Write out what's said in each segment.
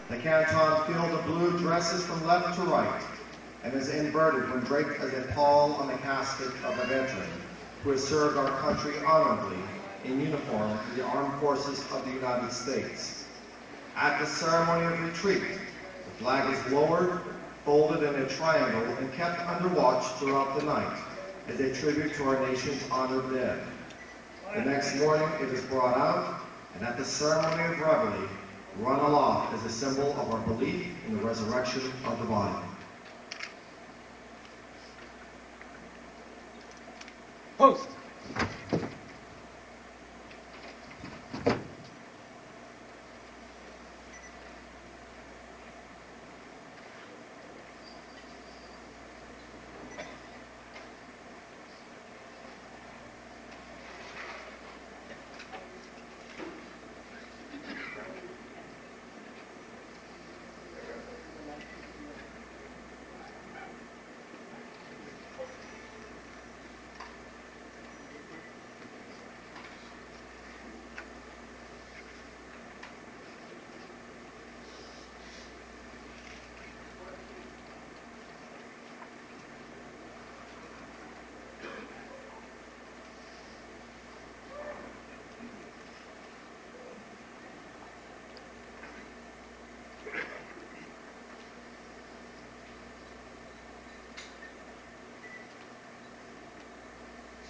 The canton field of blue dresses from left to right and is inverted when draped as a pall on the casket of a veteran who has served our country honorably in uniform in the armed forces of the United States. At the ceremony of retreat, the flag is lowered, folded in a triangle, and kept under watch throughout the night as a tribute to our nation's honored dead. The next morning it is brought out, and at the ceremony of reveille, run aloft as a symbol of our belief in the resurrection of the body. Post!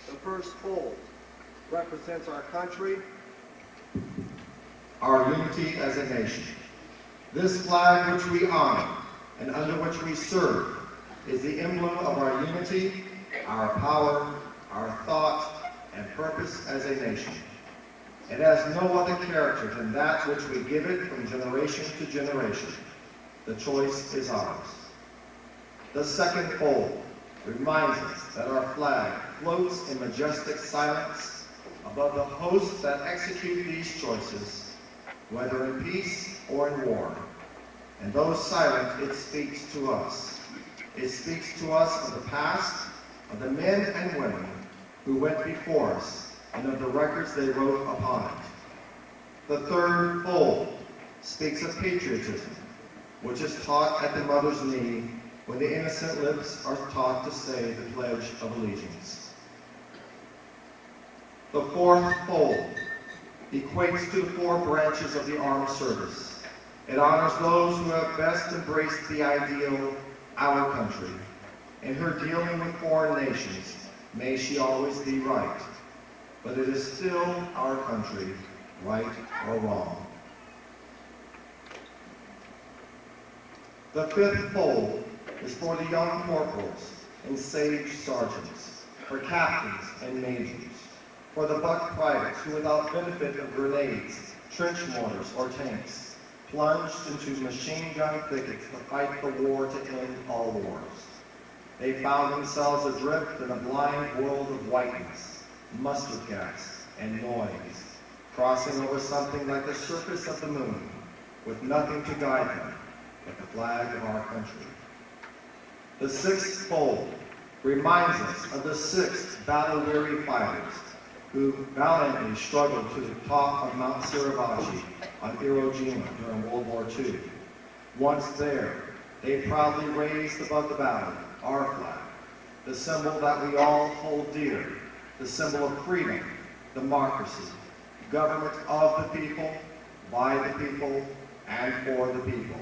The first fold represents our country, our unity as a nation. This flag which we honor and under which we serve is the emblem of our unity, our power, our thought, and purpose as a nation. It has no other character than that which we give it from generation to generation. The choice is ours. The second fold reminds us that our flag floats in majestic silence above the hosts that execute these choices, whether in peace or in war. And though silent, it speaks to us. It speaks to us of the past, of the men and women who went before us, and of the records they wrote upon it. The third fold speaks of patriotism, which is taught at the mother's knee when the innocent lips are taught to say the Pledge of Allegiance. The fourth fold equates to the four branches of the armed service. It honors those who have best embraced the ideal, our country. In her dealing with foreign nations, may she always be right. But it is still our country, right or wrong. The fifth fold is for the young corporals and sage sergeants, for captains and majors, for the buck privates who, without benefit of grenades, trench mortars, or tanks, plunged into machine gun thickets to fight the war to end all wars. They found themselves adrift in a blind world of whiteness, mustard gas, and noise, crossing over something like the surface of the moon, with nothing to guide them but the flag of our country. The sixth fold reminds us of the 6 battle-weary fighters who valiantly struggled to the top of Mount Suribachi on Iwo Jima during World War II. Once there, they proudly raised above the battle our flag, the symbol that we all hold dear, the symbol of freedom, democracy, government of the people, by the people, and for the people.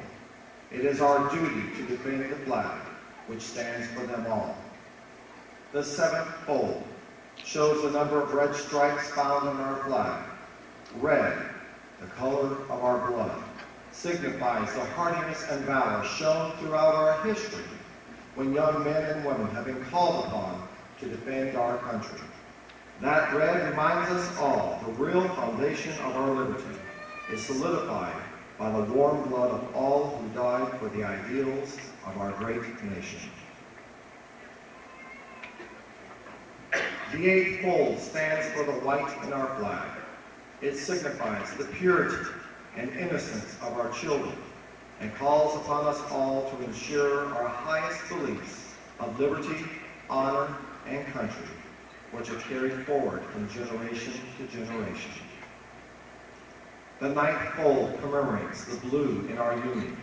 It is our duty to defend the flag, which stands for them all. The seventh fold shows the number of red stripes found on our flag. Red, the color of our blood, signifies the hardiness and valor shown throughout our history when young men and women have been called upon to defend our country. That red reminds us all the real foundation of our liberty is solidified by the warm blood of all who died for the ideals of our great nation. The eighth fold stands for the white in our flag. It signifies the purity and innocence of our children and calls upon us all to ensure our highest beliefs of liberty, honor, and country, which are carried forward from generation to generation. The ninth fold commemorates the blue in our union,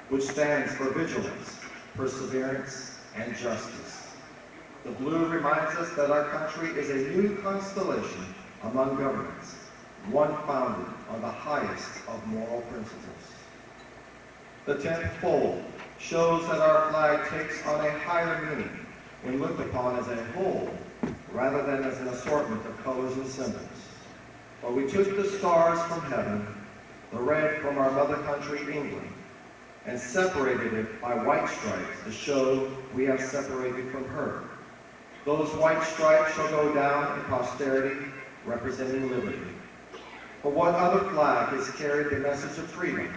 which stands for vigilance, perseverance, and justice. The blue reminds us that our country is a new constellation among governments, one founded on the highest of moral principles. The 10th fold shows that our flag takes on a higher meaning when looked upon as a whole, rather than as an assortment of colors and symbols. For we took the stars from heaven, the red from our mother country, England, and separated it by white stripes to show we have separated from her. Those white stripes shall go down in posterity, representing liberty. For what other flag has carried the message of freedom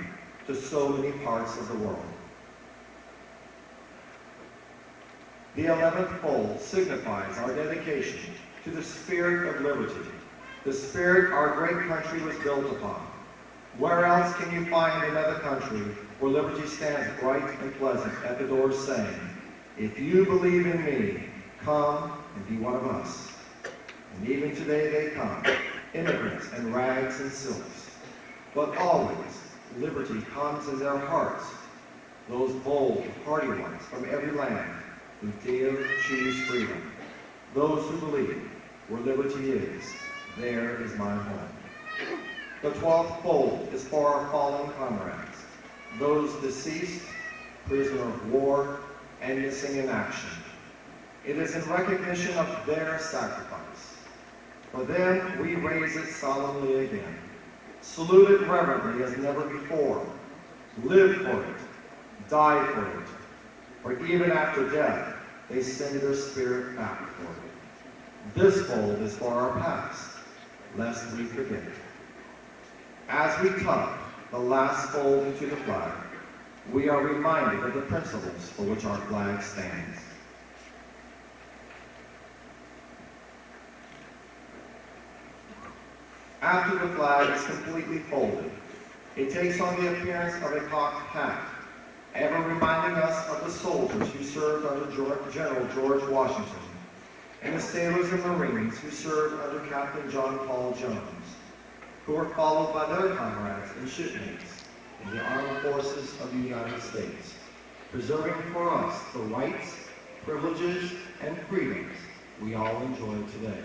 to so many parts of the world? The 11th fold signifies our dedication to the spirit of liberty, the spirit our great country was built upon. Where else can you find another country where liberty stands bright and pleasant at the doors saying, "If you believe in me, come and be one of us." And even today they come, immigrants in rags and silks. But always, liberty comes in their hearts, those bold, hardy ones from every land who dare choose freedom. Those who believe where liberty is, there is my home. The 12th fold is for our fallen comrades, those deceased, prisoner of war, and missing in action. It is in recognition of their sacrifice. For them, we raise it solemnly again. Salute it reverently as never before. Live for it. Die for it. For even after death, they send their spirit back for it. This fold is for our past, lest we forget it. As we tuck the last fold into the flag, we are reminded of the principles for which our flag stands. After the flag is completely folded, it takes on the appearance of a cocked hat, ever reminding us of the soldiers who served under General George Washington, and the sailors and Marines who served under Captain John Paul Jones, who were followed by their comrades and shipmates in the armed forces of the United States, preserving for us the rights, privileges, and freedoms we all enjoy today.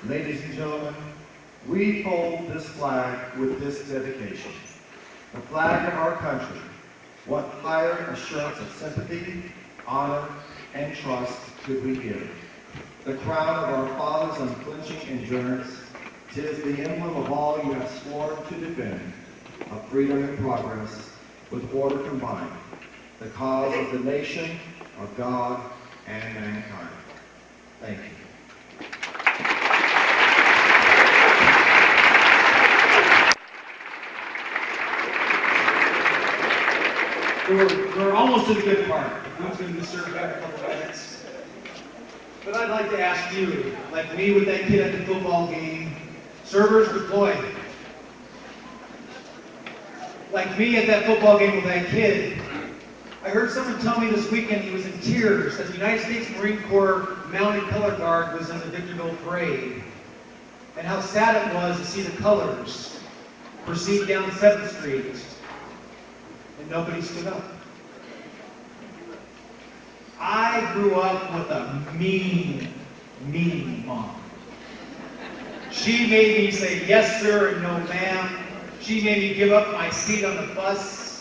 Ladies and gentlemen, we fold this flag with this dedication. The flag of our country, what higher assurance of sympathy, honor, and trust could we give? The crown of our fathers' unflinching endurance, 'tis the emblem of all you have sworn to defend, of freedom and progress, with order combined, the cause of the nation, of God, and mankind. Thank you. We're almost to the good part. Food's going to be served back in a couple of minutes. But I'd like to ask you, like me with that kid at the football game, servers deployed. Like me at that football game with that kid, I heard someone tell me this weekend he was in tears that the United States Marine Corps mounted color guard was in the Victorville parade, and how sad it was to see the colors proceed down 7th Street, and nobody stood up. I grew up with a mean mom. She made me say yes sir and no ma'am. She made me give up my seat on the bus.